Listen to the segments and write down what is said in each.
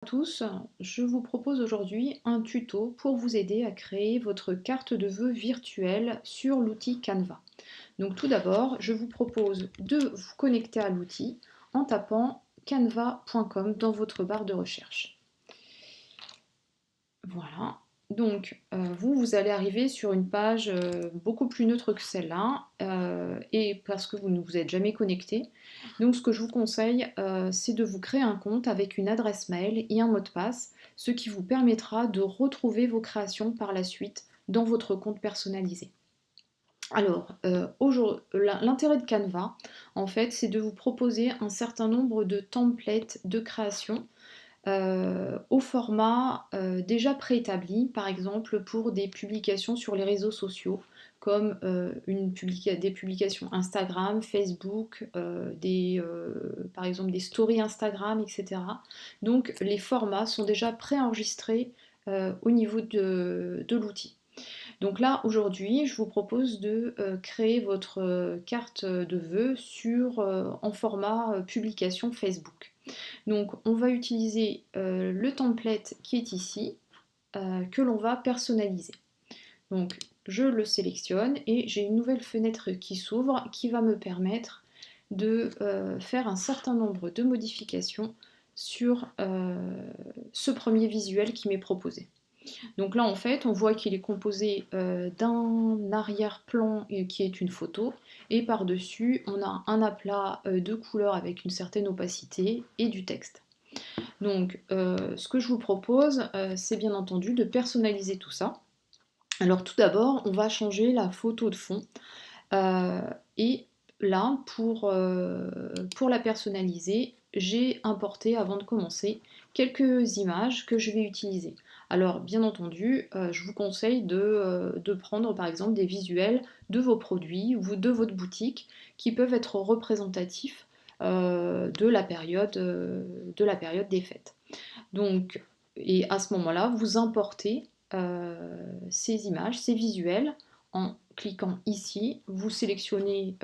À tous, je vous propose aujourd'hui un tuto pour vous aider à créer votre carte de vœux virtuelle sur l'outil Canva. Donc tout d'abord, je vous propose de vous connecter à l'outil en tapant canva.com dans votre barre de recherche. Voilà. Donc vous allez arriver sur une page beaucoup plus neutre que celle-là, et parce que vous ne vous êtes jamais connecté. Donc ce que je vous conseille, c'est de vous créer un compte avec une adresse mail et un mot de passe, ce qui vous permettra de retrouver vos créations par la suite dans votre compte personnalisé. Alors, l'intérêt de Canva, en fait, c'est de vous proposer un certain nombre de templates de création au format déjà préétabli, par exemple pour des publications sur les réseaux sociaux, comme des publications Instagram, Facebook, par exemple des stories Instagram, etc. Donc les formats sont déjà préenregistrés au niveau de l'outil. Donc là, aujourd'hui, je vous propose de créer votre carte de vœux en format publication Facebook. Donc on va utiliser le template qui est ici, que l'on va personnaliser. Donc je le sélectionne et j'ai une nouvelle fenêtre qui s'ouvre qui va me permettre de faire un certain nombre de modifications sur ce premier visuel qui m'est proposé. Donc là, en fait, on voit qu'il est composé d'un arrière-plan qui est une photo, et par-dessus, on a un aplat de couleurs avec une certaine opacité et du texte. Donc, ce que je vous propose, c'est bien entendu de personnaliser tout ça. Alors, tout d'abord, on va changer la photo de fond. Euh, et là, pour la personnaliser, j'ai importé avant de commencer quelques images que je vais utiliser. Alors bien entendu, je vous conseille de prendre par exemple des visuels de vos produits ou de votre boutique qui peuvent être représentatifs de la période des fêtes. Donc, et à ce moment-là, vous importez ces images, ces visuels, en cliquant ici. Vous sélectionnez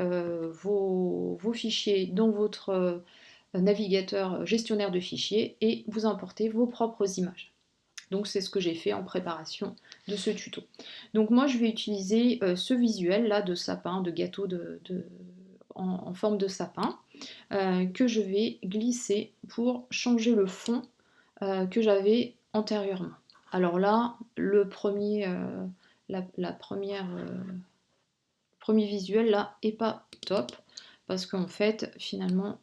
vos fichiers dans votre navigateur gestionnaire de fichiers et vous importez vos propres images. Donc c'est ce que j'ai fait en préparation de ce tuto. Donc moi je vais utiliser ce visuel là de sapin, de gâteau en forme de sapin, que je vais glisser pour changer le fond que j'avais antérieurement. Alors là, le premier, premier visuel là est pas top parce qu'en fait, finalement,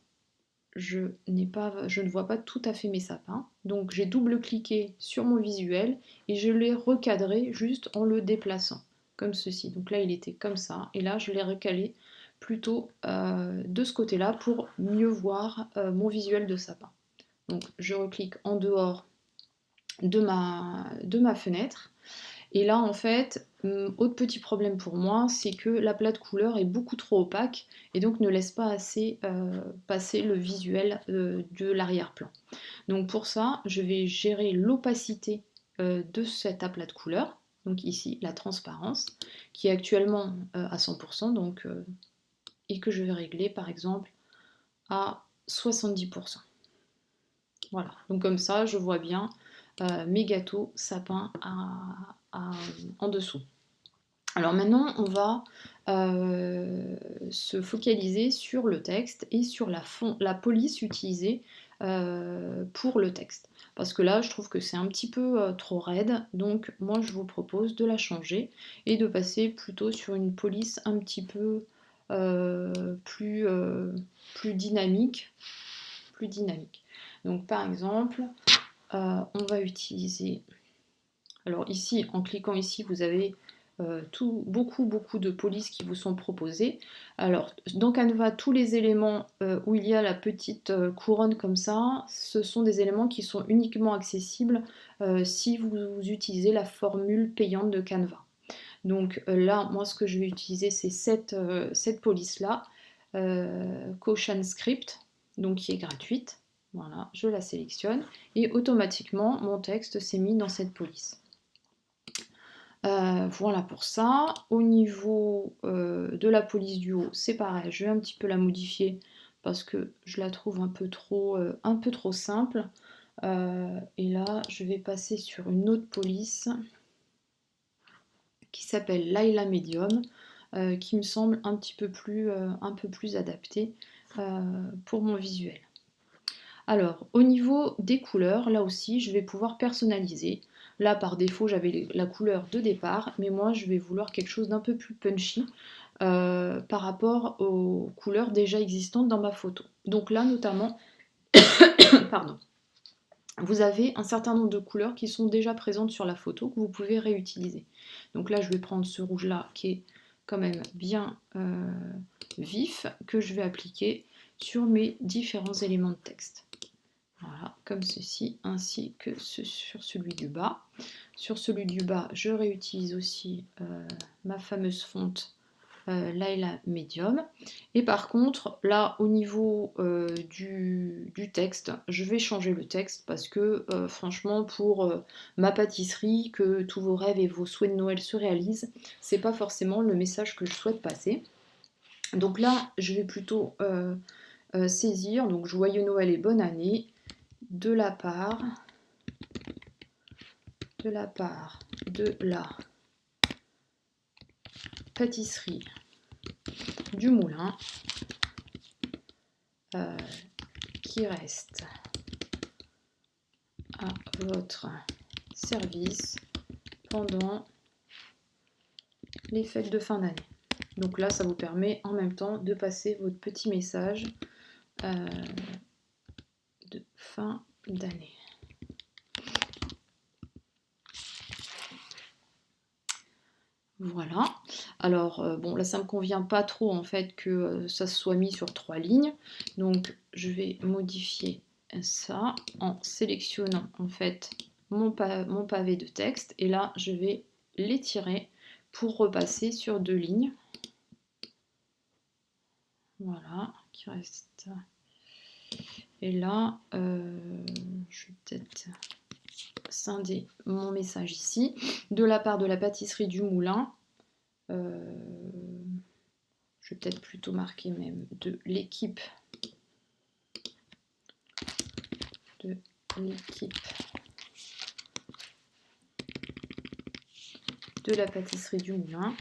je ne vois pas tout à fait mes sapins. Donc j'ai double-cliqué sur mon visuel et je l'ai recadré juste en le déplaçant, comme ceci. Donc là, il était comme ça, et là, je l'ai recalé plutôt de ce côté-là pour mieux voir mon visuel de sapin. Donc je reclique en dehors de ma fenêtre. Et là, en fait, autre petit problème pour moi, c'est que la plate couleur est beaucoup trop opaque et donc ne laisse pas assez passer le visuel de l'arrière-plan. Donc pour ça, je vais gérer l'opacité de cet aplat de couleur. Donc ici, la transparence, qui est actuellement à 100%, et que je vais régler par exemple à 70%. Voilà, donc comme ça, je vois bien mes gâteaux sapins en dessous. Alors maintenant, on va se focaliser sur le texte et sur la police utilisée pour le texte. Parce que là, je trouve que c'est un petit peu trop raide, donc moi je vous propose de la changer et de passer plutôt sur une police un petit peu plus dynamique. Plus dynamique. Donc par exemple, on va utiliser... Alors ici, en cliquant ici, vous avez beaucoup de polices qui vous sont proposées. Alors dans Canva, tous les éléments où il y a la petite couronne comme ça, ce sont des éléments qui sont uniquement accessibles si vous utilisez la formule payante de Canva. Donc là, moi ce que je vais utiliser, c'est cette police-là, Caution Script, donc qui est gratuite. Voilà, je la sélectionne et automatiquement mon texte s'est mis dans cette police. Voilà pour ça. Au niveau de la police du haut, c'est pareil, je vais un petit peu la modifier parce que je la trouve un peu trop simple. Et là, je vais passer sur une autre police qui s'appelle Lilac Medium, qui me semble un peu plus adaptée pour mon visuel. Alors, au niveau des couleurs, là aussi, je vais pouvoir personnaliser. Là, par défaut, j'avais la couleur de départ, mais moi, je vais vouloir quelque chose d'un peu plus punchy par rapport aux couleurs déjà existantes dans ma photo. Donc là, notamment, pardon, vous avez un certain nombre de couleurs qui sont déjà présentes sur la photo que vous pouvez réutiliser. Donc là, je vais prendre ce rouge-là qui est quand même bien vif, que je vais appliquer sur mes différents éléments de texte. Voilà, comme ceci, ainsi que sur celui du bas. Sur celui du bas, je réutilise aussi ma fameuse fonte Lilac Medium. Et par contre, là, au niveau du texte, je vais changer le texte parce que, franchement, pour ma pâtisserie, que tous vos rêves et vos souhaits de Noël se réalisent, c'est pas forcément le message que je souhaite passer. Donc là, je vais plutôt saisir, donc joyeux Noël et bonne année, de la part de la pâtisserie du moulin qui reste à votre service pendant les fêtes de fin d'année. Donc là, ça vous permet en même temps de passer votre petit message de fin d'année. Voilà. Alors, bon, là, ça ne me convient pas trop, en fait, que ça se soit mis sur 3 lignes. Donc, je vais modifier ça en sélectionnant, en fait, mon pavé de texte. Et là, je vais l'étirer pour repasser sur 2 lignes. Voilà, qui reste. Et là, je vais peut-être scinder mon message ici. De la part de la pâtisserie du moulin, je vais peut-être plutôt marquer même de l'équipe de la pâtisserie du moulin,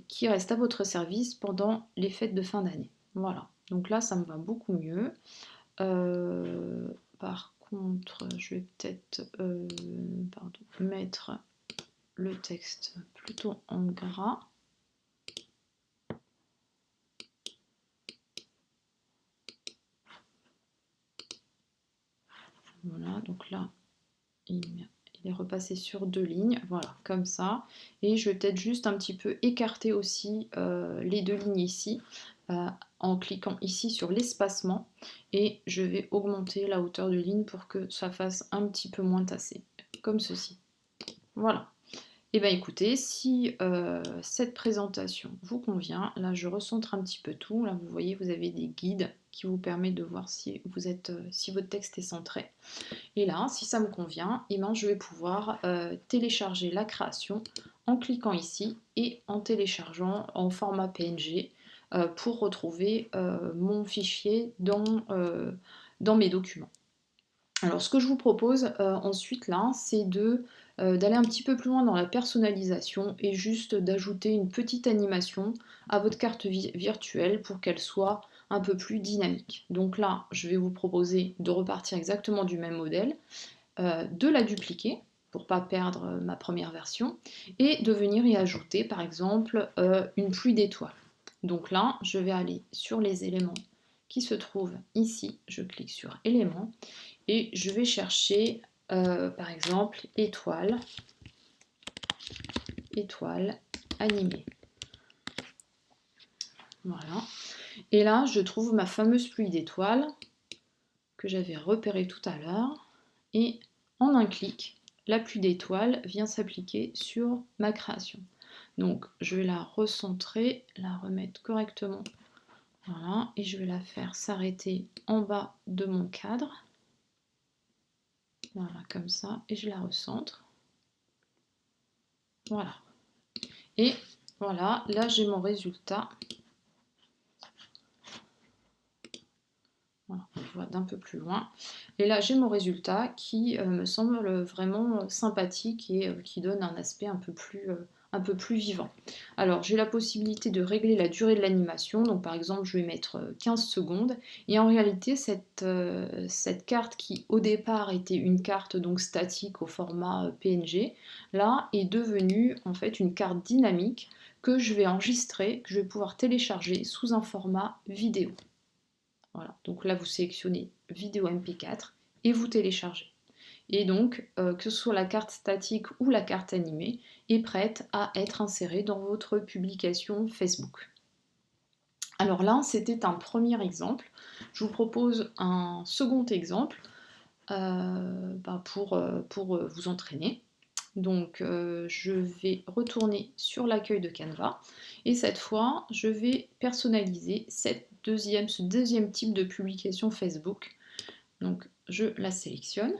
qui reste à votre service pendant les fêtes de fin d'année. Voilà, donc là ça me va beaucoup mieux. Par contre, je vais peut-être mettre le texte plutôt en gras. Voilà, donc là, il est repassé sur 2 lignes, voilà, comme ça. Et je vais peut-être juste un petit peu écarter aussi les 2 lignes ici, en cliquant ici sur l'espacement. Et je vais augmenter la hauteur de ligne pour que ça fasse un petit peu moins tassé, comme ceci. Voilà. Et bien écoutez, si cette présentation vous convient, là je recentre un petit peu tout. Là vous voyez, vous avez des guides qui vous permettent de voir si votre texte est centré. Et là, si ça me convient, et ben, je vais pouvoir télécharger la création en cliquant ici et en téléchargeant en format PNG pour retrouver mon fichier dans mes documents. Alors ce que je vous propose ensuite là, c'est d'aller un petit peu plus loin dans la personnalisation et juste d'ajouter une petite animation à votre carte virtuelle pour qu'elle soit un peu plus dynamique. Donc là, je vais vous proposer de repartir exactement du même modèle, de la dupliquer pour ne pas perdre ma première version, et de venir y ajouter par exemple une pluie d'étoiles. Donc là, je vais aller sur les éléments qui se trouvent ici, je clique sur éléments, et je vais chercher par exemple étoile animée. Voilà. Et là, je trouve ma fameuse pluie d'étoiles que j'avais repérée tout à l'heure. Et en un clic, la pluie d'étoiles vient s'appliquer sur ma création. Donc, je vais la recentrer, la remettre correctement. Voilà. Et je vais la faire s'arrêter en bas de mon cadre. Voilà, comme ça. Et je la recentre. Voilà. Et voilà, là j'ai mon résultat. Voilà. vois d'un peu plus loin. Et là, j'ai mon résultat qui me semble vraiment sympathique et qui donne un aspect un peu plus vivant. Alors, j'ai la possibilité de régler la durée de l'animation. Donc, par exemple, je vais mettre 15 secondes. Et en réalité, cette carte qui, au départ, était une carte donc statique au format PNG, là, est devenue en fait une carte dynamique que je vais enregistrer, que je vais pouvoir télécharger sous un format vidéo. Voilà, donc là vous sélectionnez vidéo MP4 et vous téléchargez. Et donc, que ce soit la carte statique ou la carte animée, est prête à être insérée dans votre publication Facebook. Alors là, c'était un premier exemple. Je vous propose un second exemple pour vous entraîner. Donc je vais retourner sur l'accueil de Canva et cette fois je vais personnaliser ce deuxième type de publication Facebook. Donc je la sélectionne.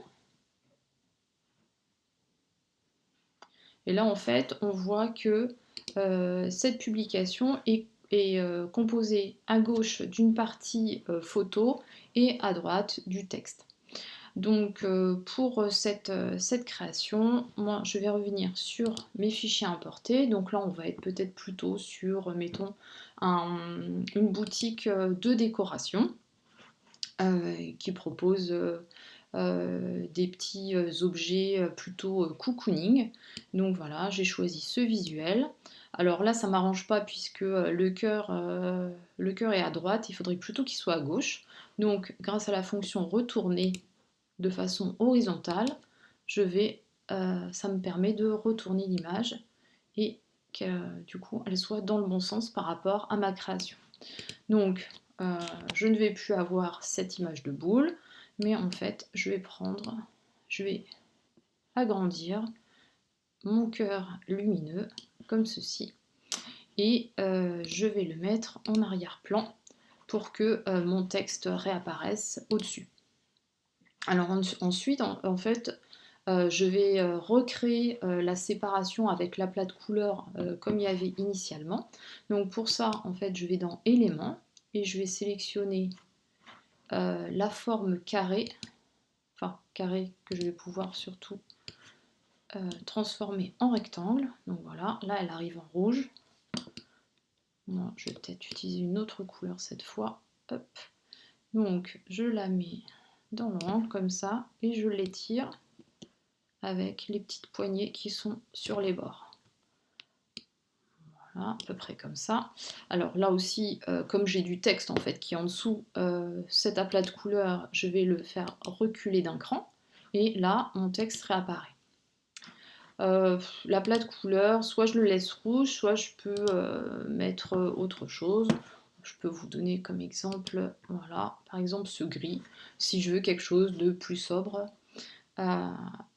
Et là en fait on voit que cette publication est composée à gauche d'une partie photo et à droite du texte. Donc pour cette création, moi je vais revenir sur mes fichiers importés. Donc là on va être peut-être plutôt sur, mettons, une boutique de décoration qui propose des petits objets plutôt cocooning. Donc voilà, j'ai choisi ce visuel. Alors là ça m'arrange pas puisque le cœur est à droite, il faudrait plutôt qu'il soit à gauche. Donc grâce à la fonction retourner de façon horizontale, ça me permet de retourner l'image et que du coup elle soit dans le bon sens par rapport à ma création. Donc je ne vais plus avoir cette image de boule, mais en fait je vais agrandir mon cœur lumineux comme ceci et je vais le mettre en arrière-plan pour que mon texte réapparaisse au-dessus. Alors ensuite, en fait, je vais recréer la séparation avec l'aplat de couleurs comme il y avait initialement. Donc pour ça, en fait, je vais dans éléments et je vais sélectionner la forme carré, enfin carré que je vais pouvoir surtout transformer en rectangle. Donc voilà, là elle arrive en rouge. Bon, je vais peut-être utiliser une autre couleur cette fois. Hop. Donc je la mets dans l'angle comme ça et je l'étire avec les petites poignées qui sont sur les bords. Voilà, à peu près comme ça. Alors là aussi, comme j'ai du texte en fait qui est en dessous, cet aplat de couleurs, je vais le faire reculer d'un cran et là mon texte réapparaît. L'aplat de couleurs, soit je le laisse rouge, soit je peux mettre autre chose. Je peux vous donner comme exemple, voilà, par exemple ce gris, si je veux quelque chose de plus sobre.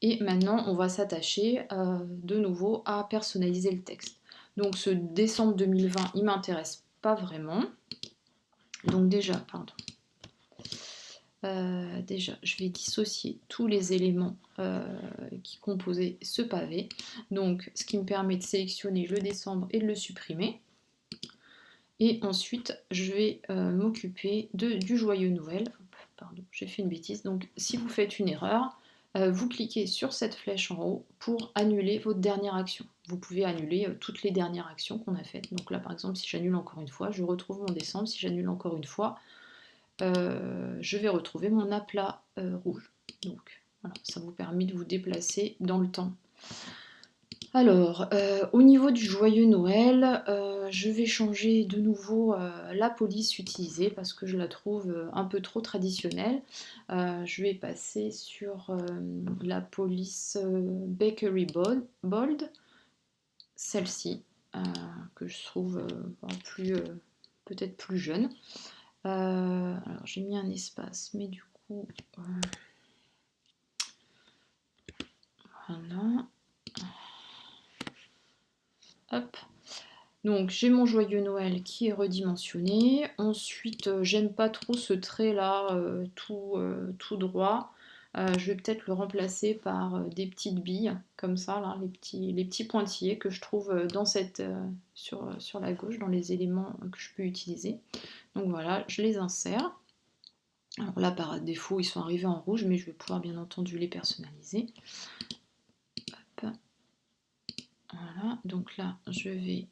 Et maintenant, on va s'attacher de nouveau à personnaliser le texte. Donc ce décembre 2020, il ne m'intéresse pas vraiment. Donc déjà, je vais dissocier tous les éléments qui composaient ce pavé. Donc ce qui me permet de sélectionner le décembre et de le supprimer. Et ensuite, je vais m'occuper du joyeux Noël. Pardon, j'ai fait une bêtise. Donc si vous faites une erreur, vous cliquez sur cette flèche en haut pour annuler votre dernière action. Vous pouvez annuler toutes les dernières actions qu'on a faites. Donc là, par exemple, si j'annule encore une fois, je retrouve mon décembre. Si j'annule encore une fois, je vais retrouver mon aplat rouge. Donc voilà, ça vous permet de vous déplacer dans le temps. Alors, au niveau du joyeux Noël, je vais changer de nouveau la police utilisée parce que je la trouve un peu trop traditionnelle. Je vais passer sur la police Bakery Bold, celle-ci, que je trouve peut-être plus jeune. Alors j'ai mis un espace, mais du coup, voilà. Hop. Donc j'ai mon joyeux Noël qui est redimensionné. Ensuite, j'aime pas trop ce trait là tout droit. Je vais peut-être le remplacer par des petites billes comme ça, là, les petits pointillés que je trouve sur la gauche, dans les éléments que je peux utiliser. Donc voilà, je les insère. Alors là, par défaut, ils sont arrivés en rouge, mais je vais pouvoir bien entendu les personnaliser. Hop. Voilà, donc là, je vais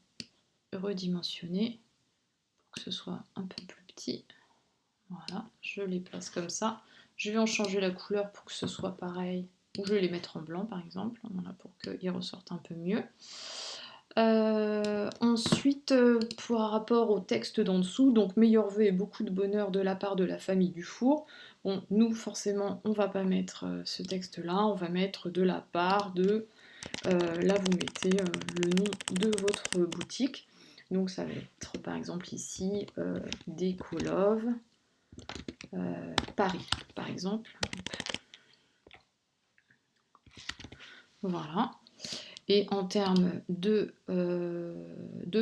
redimensionner pour que ce soit un peu plus petit. Voilà, je les place comme ça. Je vais en changer la couleur pour que ce soit pareil, ou je vais les mettre en blanc par exemple, voilà, pour qu'ils ressortent un peu mieux. Ensuite, par rapport au texte d'en dessous, donc meilleurs vœux et beaucoup de bonheur de la part de la famille Dufour. Bon, nous forcément, on va pas mettre ce texte-là, on va mettre de la part de. Là, vous mettez le nom de votre boutique. Donc, ça va être par exemple ici Décolove Paris, par exemple. Voilà. Et en termes de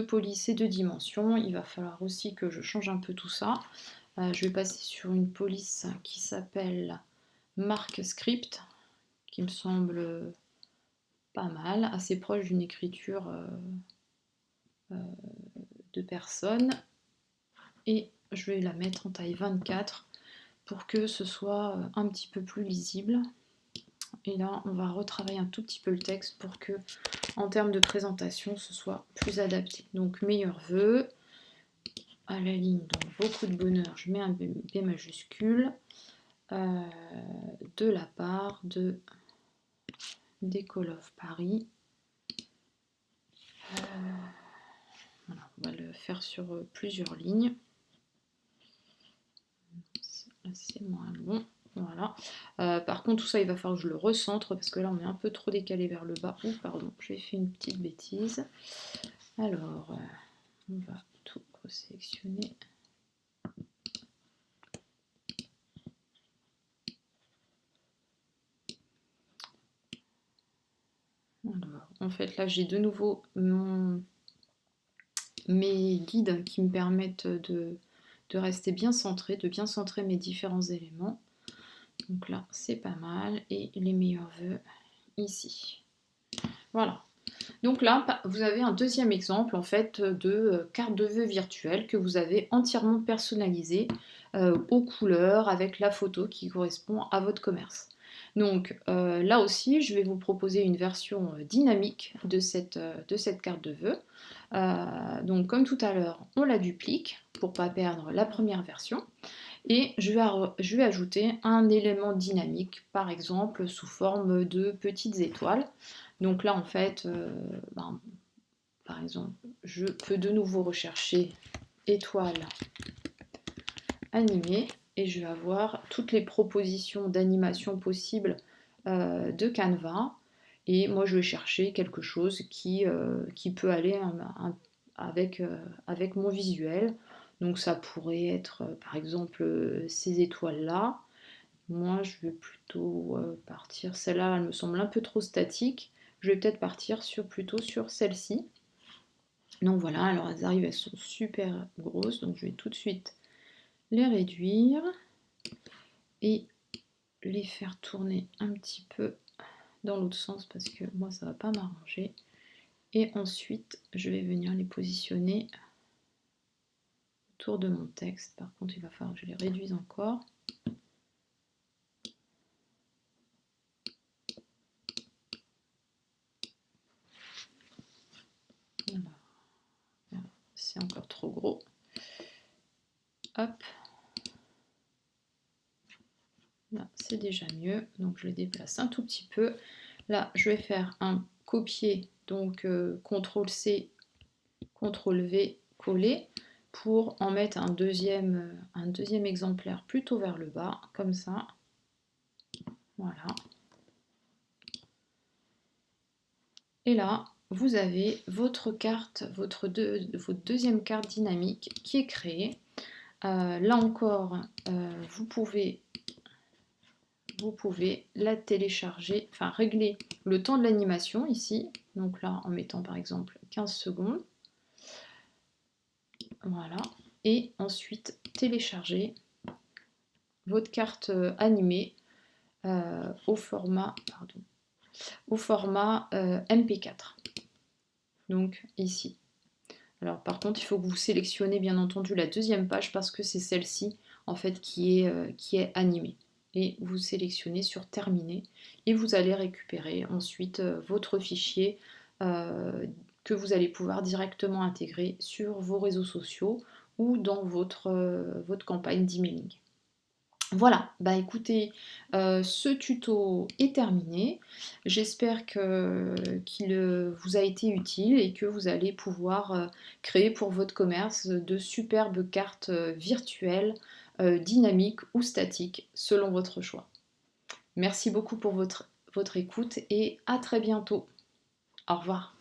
police et de dimension, il va falloir aussi que je change un peu tout ça. Je vais passer sur une police qui s'appelle Mark Script, qui me semble pas mal, assez proche d'une écriture de personne. Et je vais la mettre en taille 24 pour que ce soit un petit peu plus lisible. Et là, on va retravailler un tout petit peu le texte pour que, en termes de présentation, ce soit plus adapté. Donc, meilleurs vœux. À la ligne, donc beaucoup de bonheur, je mets un B majuscule. De la part de Décolove Paris. Voilà, on va le faire sur plusieurs lignes. C'est moins long. Voilà. Par contre, tout ça, il va falloir que je le recentre parce que là, on est un peu trop décalé vers le bas. Oh, pardon, j'ai fait une petite bêtise. Alors, on va tout resélectionner. Alors, en fait, là, j'ai de nouveau mes guides qui me permettent de rester bien centré, de bien centrer mes différents éléments. Donc là, c'est pas mal. Et les meilleurs vœux ici. Voilà. Donc là, vous avez un deuxième exemple en fait de carte de vœux virtuelle que vous avez entièrement personnalisée aux couleurs avec la photo qui correspond à votre commerce. Donc là aussi, je vais vous proposer une version dynamique de cette carte de vœux. Donc comme tout à l'heure, on la duplique pour ne pas perdre la première version. Et je vais ajouter un élément dynamique, par exemple sous forme de petites étoiles. Donc là, en fait, par exemple, je peux de nouveau rechercher étoiles animées et je vais avoir toutes les propositions d'animation possibles de Canva. Et moi, je vais chercher quelque chose qui peut aller avec mon visuel. Donc ça pourrait être, par exemple, ces étoiles-là. Moi, je vais plutôt partir. Celle-là, elle me semble un peu trop statique. Je vais peut-être partir plutôt sur celle-ci. Donc voilà, alors elles arrivent, elles sont super grosses. Donc je vais tout de suite les réduire et les faire tourner un petit peu dans l'autre sens parce que moi, ça ne va pas m'arranger. Et ensuite, je vais venir les positionner autour de mon texte. Par contre, il va falloir que je les réduise encore. Voilà. C'est encore trop gros. Hop. Là, c'est déjà mieux. Donc, je les déplace un tout petit peu. Là, je vais faire un copier. Donc, CTRL-C, CTRL-V, coller pour en mettre un deuxième exemplaire plutôt vers le bas, comme ça. Voilà. Et là, vous avez votre carte, votre deuxième carte dynamique qui est créée. Là encore, vous pouvez la télécharger, enfin régler le temps de l'animation ici. Donc là, en mettant par exemple 15 secondes. Voilà. Et ensuite, télécharger votre carte animée au format MP4. Donc ici. Alors par contre, il faut que vous sélectionnez bien entendu la deuxième page parce que c'est celle-ci en fait qui est animé. Et vous sélectionnez sur terminer et vous allez récupérer ensuite votre fichier que vous allez pouvoir directement intégrer sur vos réseaux sociaux ou dans votre campagne d'emailing. Voilà, bah écoutez, ce tuto est terminé. J'espère qu'il vous a été utile et que vous allez pouvoir créer pour votre commerce de superbes cartes virtuelles, dynamiques ou statiques, selon votre choix. Merci beaucoup pour votre écoute et à très bientôt. Au revoir.